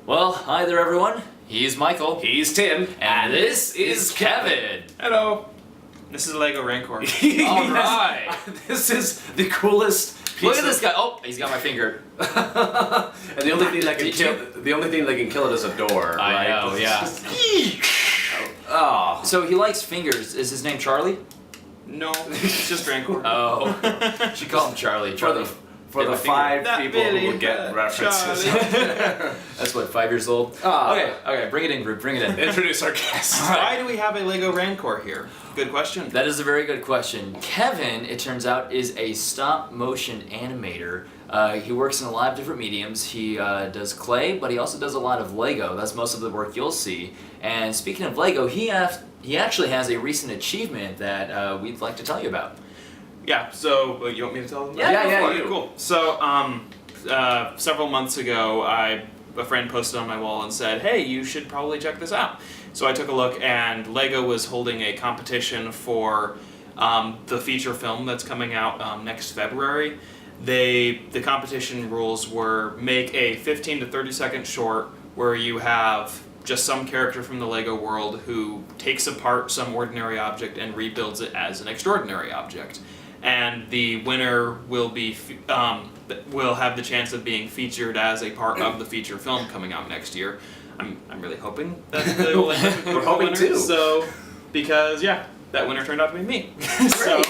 Well, hi there everyone. He's Michael. He's Tim. And this is Kevin. Hello. This is Lego Rancor. Alright. This is the coolest piece. Look at this guy. Oh, he's got my finger. And the only thing that can kill it is a door, right? I know, yeah. Oh. So he likes fingers. Is his name Charlie? No, it's just Rancor. Oh. Should call him Charlie. Charlie. For the five people who will get references. That's what, 5 years old? Okay, bring it in, group, bring it in. Introduce our guest. Why do we have a Lego Rancor here? Good question. That is a very good question. Kevin, it turns out, is a stop-motion animator. He works in a lot of different mediums. He does clay, but he also does a lot of Lego. That's most of the work you'll see. And speaking of Lego, he actually has a recent achievement that we'd like to tell you about. Yeah, so you want me to tell them? Yeah, you. Cool. So, several months ago, a friend posted on my wall and said, hey, you should probably check this out. So I took a look, and Lego was holding a competition for the feature film that's coming out next February. The competition rules were make a 15 to 30 second short where you have just some character from the Lego world who takes apart some ordinary object and rebuilds it as an extraordinary object. And the winner will have the chance of being featured as a part of the feature film coming out next year. I'm really hoping that they will end up with We're hoping winner. too. So, because that winner turned out to be me. So,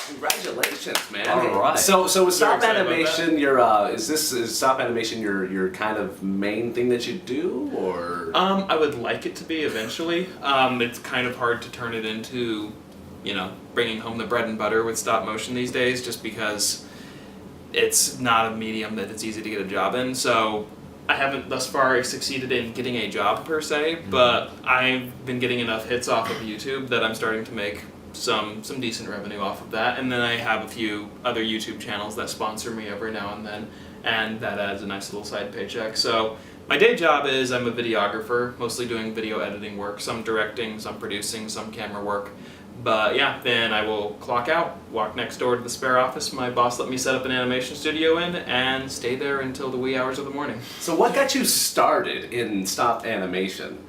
congratulations, man. All right. So with stop excited about animation, is stop animation your kind of main thing that you do, or? I would like it to be eventually. It's kind of hard to turn it into, bringing home the bread and butter with stop motion these days, just because it's not a medium that it's easy to get a job in. So I haven't thus far succeeded in getting a job per se, but I've been getting enough hits off of YouTube that I'm starting to make some decent revenue off of that. And then I have a few other YouTube channels that sponsor me every now and then, and that adds a nice little side paycheck. So my day job is I'm a videographer, mostly doing video editing work, some directing, some producing, some camera work. But yeah, then I will clock out, walk next door to the spare office my boss let me set up an animation studio in, and stay there until the wee hours of the morning. So what got you started in stop animation?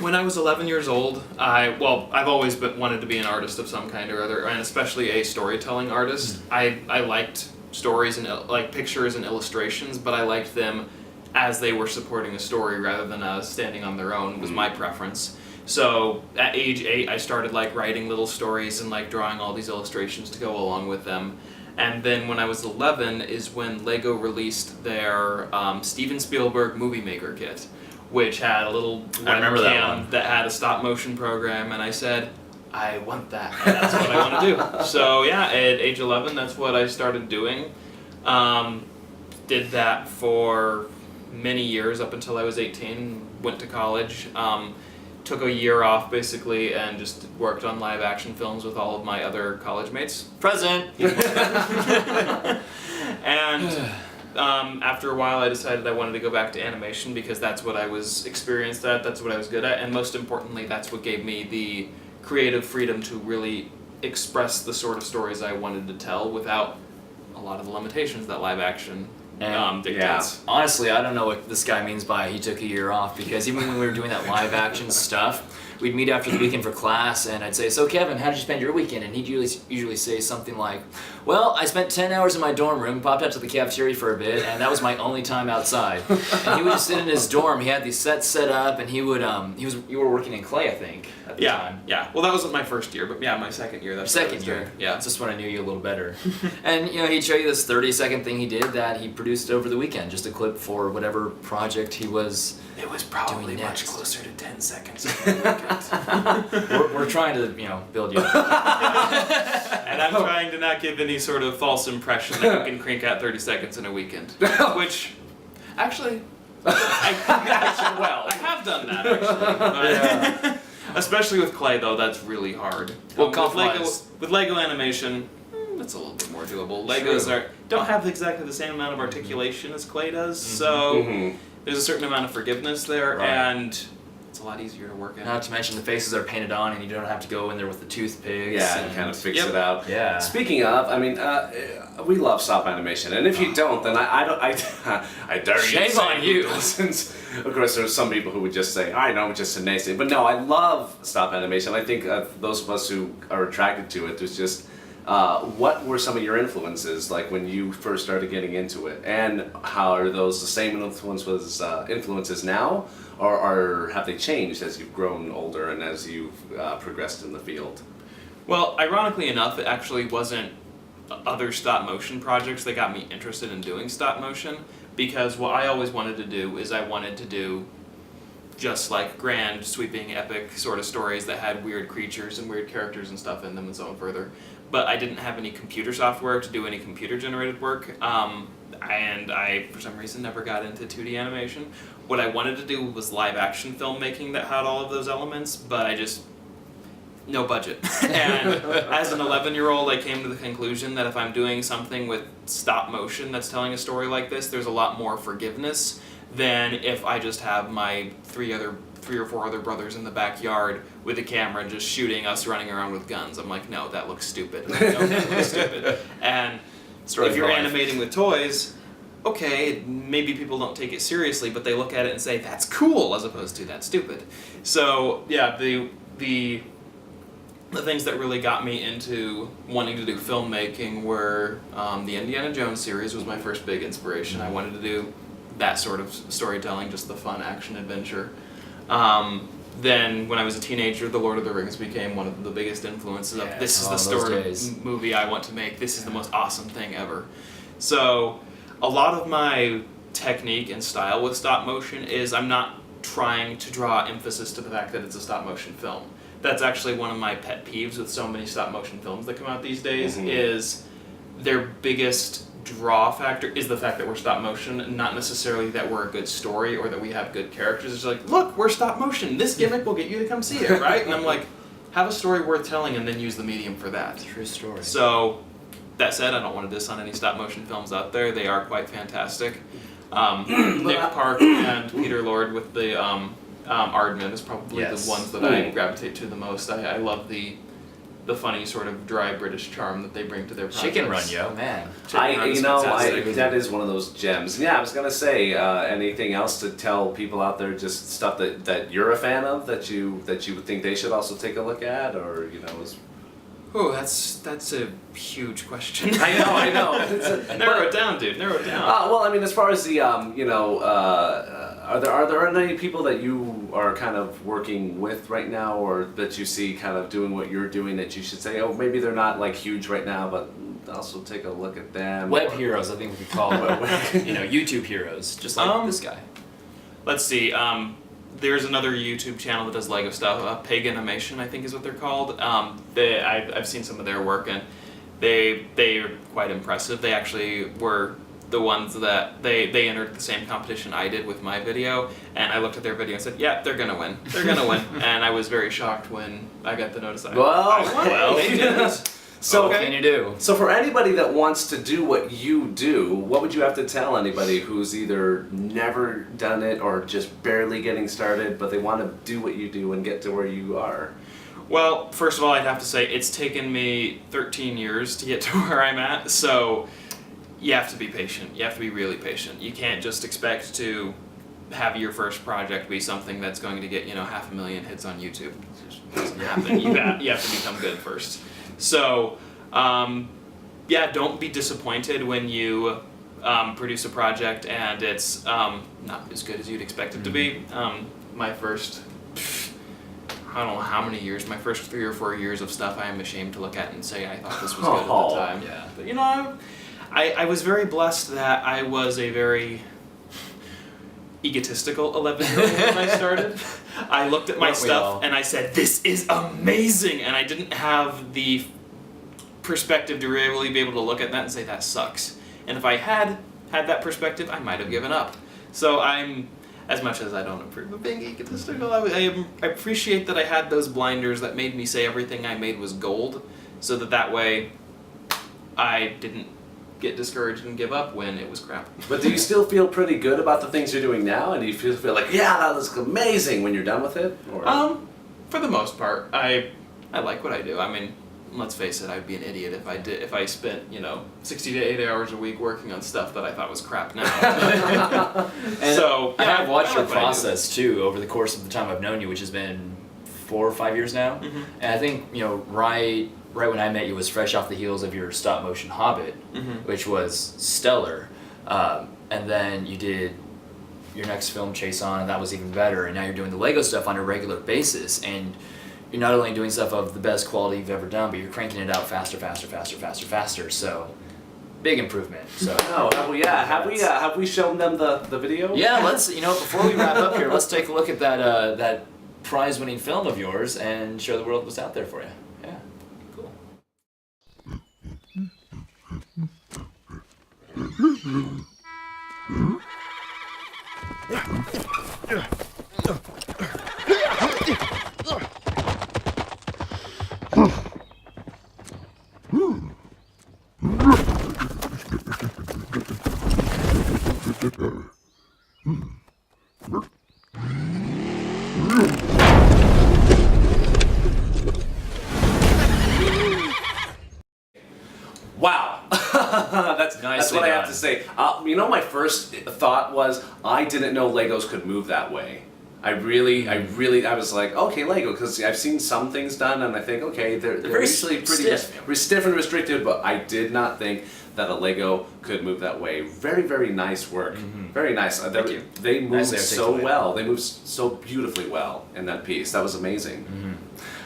When I was 11 years old, I've always wanted to be an artist of some kind or other, and especially a storytelling artist. I liked stories and pictures and illustrations, but I liked them as they were supporting a story rather than as standing on their own was my preference. So at age 8, I started writing little stories and drawing all these illustrations to go along with them. And then when I was 11 is when Lego released their Steven Spielberg Movie Maker kit, which had a little webcam that had a stop motion program, and I said, I want that, and that's what I want to do. So yeah, at age 11, that's what I started doing. Did that for many years up until I was 18, went to college. Took a year off basically and just worked on live action films with all of my other college mates. Present! And after a while I decided I wanted to go back to animation because that's what I was experienced at, that's what I was good at, and most importantly that's what gave me the creative freedom to really express the sort of stories I wanted to tell without a lot of the limitations that live action dictates. Yeah. Honestly, I don't know what this guy means by he took a year off, because even when we were doing that live action stuff, we'd meet after the weekend for class, and I'd say, so Kevin, how did you spend your weekend? And he'd usually say something like, well, I spent 10 hours in my dorm room, popped out to the cafeteria for a bit, and that was my only time outside. And he would just sit in his dorm, he had these sets set up, and you were working in clay, I think, at the time. Yeah, well that wasn't my first year, but yeah, my second year. That's Second year, yeah. That's just when I knew you a little better. And he'd show you this 30-second thing he did that he produced over the weekend, just a clip for whatever project he was. It was probably doing much next. closer to 10 seconds. We're trying to build you up. And I'm trying to not give any sort of false impression that you can crank out 30 seconds in a weekend. Which, actually, I have done that actually. But especially with clay though, that's really hard. Well, with Lego animation, it's a little bit more doable. Legos don't have exactly the same amount of articulation as clay does, so there's a certain amount of forgiveness there, Right. and it's a lot easier to work in. Not to mention the faces are painted on, and you don't have to go in there with the toothpicks. Yeah, and and kind of fix Yep. it out. Yeah. Speaking of, I mean, we love stop animation, and if you don't, then I don't. I dare you. Shame to say on you. who doesn't. Of course, there's some people who would just say, "I know, just a nice thing," but no, I love stop animation. I think those of us who are attracted to it, there's just. What were some of your influences, like when you first started getting into it, and how are those the same influences now, or have they changed as you've grown older and as you've progressed in the field? Well, ironically enough, it actually wasn't other stop motion projects that got me interested in doing stop motion, because what I always wanted to do is I wanted to do just like grand, sweeping, epic sort of stories that had weird creatures and weird characters and stuff in them and so on further. But I didn't have any computer software to do any computer-generated work, and I, for some reason, never got into 2D animation. What I wanted to do was live-action filmmaking that had all of those elements, but I just... no budget. And as an 11-year-old, I came to the conclusion that if I'm doing something with stop motion that's telling a story like this, there's a lot more forgiveness than if I just have my three or four other brothers in the backyard with a camera just shooting us running around with guns. I'm like, no, that looks stupid. No, that looks stupid. And if you're animating with toys, okay, maybe people don't take it seriously, but they look at it and say, that's cool, as opposed to, that's stupid. So, yeah, the things that really got me into wanting to do filmmaking were the Indiana Jones series was my first big inspiration. I wanted to do that sort of storytelling, just the fun action adventure. Then, when I was a teenager, The Lord of the Rings became one of the biggest influences of this is the story movie I want to make, this is the most awesome thing ever. So, a lot of my technique and style with stop motion is I'm not trying to draw emphasis to the fact that it's a stop motion film. That's actually one of my pet peeves with so many stop motion films that come out these days, is their biggest draw factor is the fact that we're stop motion, not necessarily that we're a good story or that we have good characters. It's like, look, we're stop motion. This gimmick will get you to come see it, right? And I'm like, have a story worth telling and then use the medium for that. True story. So, that said, I don't want to diss on any stop motion films out there. They are quite fantastic. Nick Park and Peter Lord with the Aardman is probably the ones that I gravitate to the most. I love the funny sort of dry British charm that they bring to their projects. Chicken Run, yo, man. That is one of those gems. Yeah, I was gonna say, anything else to tell people out there, just stuff that you're a fan of that you would think they should also take a look at, or is. Oh, that's a huge question. I know. Narrow it down, dude. Narrow it down. Well, I mean, as far as the are there any people that you are kind of working with right now, or that you see kind of doing what you're doing that you should say, oh, maybe they're not like huge right now, but also take a look at them. Web heroes, I think we could call them. YouTube heroes, just like this guy. Let's see. There's another YouTube channel that does Lego stuff. Pagan Animation, I think, is what they're called. I've seen some of their work, and they're quite impressive. They actually were the ones that they entered the same competition I did with my video, and I looked at their video and said, yeah, they're gonna win. They're gonna win. And I was very shocked when I got the notice. I won. They did. So what can you do? So for anybody that wants to do what you do, what would you have to tell anybody who's either never done it or just barely getting started, but they want to do what you do and get to where you are? Well, first of all, I'd have to say it's taken me 13 years to get to where I'm at, so you have to be patient. You have to be really patient. You can't just expect to have your first project be something that's going to get 500,000 hits on YouTube. It just doesn't happen. You have to become good first. So, don't be disappointed when you produce a project and it's not as good as you'd expect it to be. My first, I don't know how many years, my first 3 or 4 years of stuff I am ashamed to look at and say I thought this was good at the time. Yeah. But I was very blessed that I was a very egotistical 11-year-old when I started. I looked at my stuff and I said, this is amazing! And I didn't have the perspective to really be able to look at that and say, that sucks. And if I had that perspective, I might have given up. So I'm, as much as I don't approve of being egotistical, I appreciate that I had those blinders that made me say everything I made was gold, so that way I didn't get discouraged and give up when it was crap. But do you still feel pretty good about the things you're doing now? And do you feel like, yeah, that looks amazing when you're done with it? Or? For the most part, I like what I do. I mean, let's face it, I'd be an idiot if I spent 60 to 80 hours a week working on stuff that I thought was crap now. And so I have watched your like what I do. process too over the course of the time I've known you, which has been 4 or 5 years now. Mhm. And I think right when I met you was fresh off the heels of your stop motion Hobbit, Mhm. which was stellar. And then you did your next film, Chase On, and that was even better. And now you're doing the Lego stuff on a regular basis, and you're not only doing stuff of the best quality you've ever done, but you're cranking it out faster. So, big improvement. So. Oh, have we shown them the video? Yeah, let's before we wrap up here, let's take a look at that prize-winning film of yours and show the world what's out there for you. Yeah, cool. Wow. That's Nicely what I have done. to say. My first thought was I didn't know Legos could move that way. I was like, okay, Lego, because I've seen some things done, and I think, okay, they're very usually pretty stiff and restricted, but I did not think that a Lego could move that way. Very, very nice work. Mm-hmm. Very nice. Thank you. They moved Nicely so articulated. well. They moved so beautifully well in that piece. That was amazing.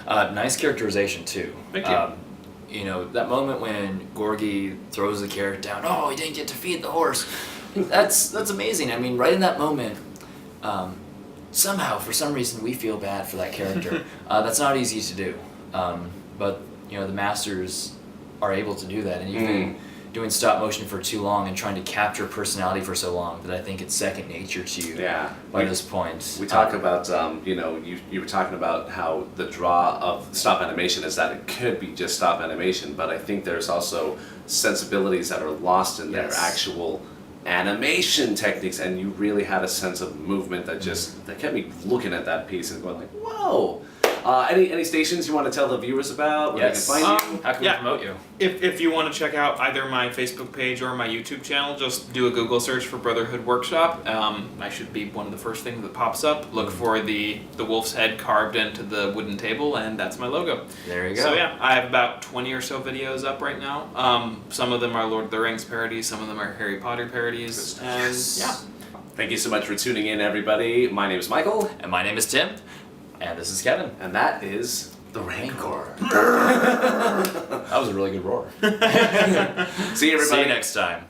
Nice characterization too. Thank you. That moment when Gorgie throws the carrot down. Oh, he didn't get to feed the horse. That's amazing. I mean, right in that moment, somehow, for some reason, we feel bad for that character. That's not easy to do, but the masters are able to do that, and you've been doing stop motion for too long and trying to capture personality for so long that I think it's second nature to you. Yeah. By this point, We talk about, you were talking about how the draw of stop animation is that it could be just stop animation, but I think there's also sensibilities that are lost in their Yes. actual animation techniques, and you really had a sense of movement that kept me looking at that piece and going like, whoa. Any stations you want to tell the viewers about where Yes. they can find you? How can we promote you? If you want to check out either my Facebook page or my YouTube channel, just do a Google search for Brotherhood Workshop. I should be one of the first things that pops up. Look for the wolf's head carved into the wooden table, and that's my logo. There you go. So yeah, I have about 20 or so videos up right now. Some of them are Lord of the Rings parodies, some of them are Harry Potter parodies, and yeah. Thank you so much for tuning in, everybody. My name is Michael, And my name is Tim, and this is Kevin. and that is The Rancor. That was a really good roar. See you, everybody. See you next time.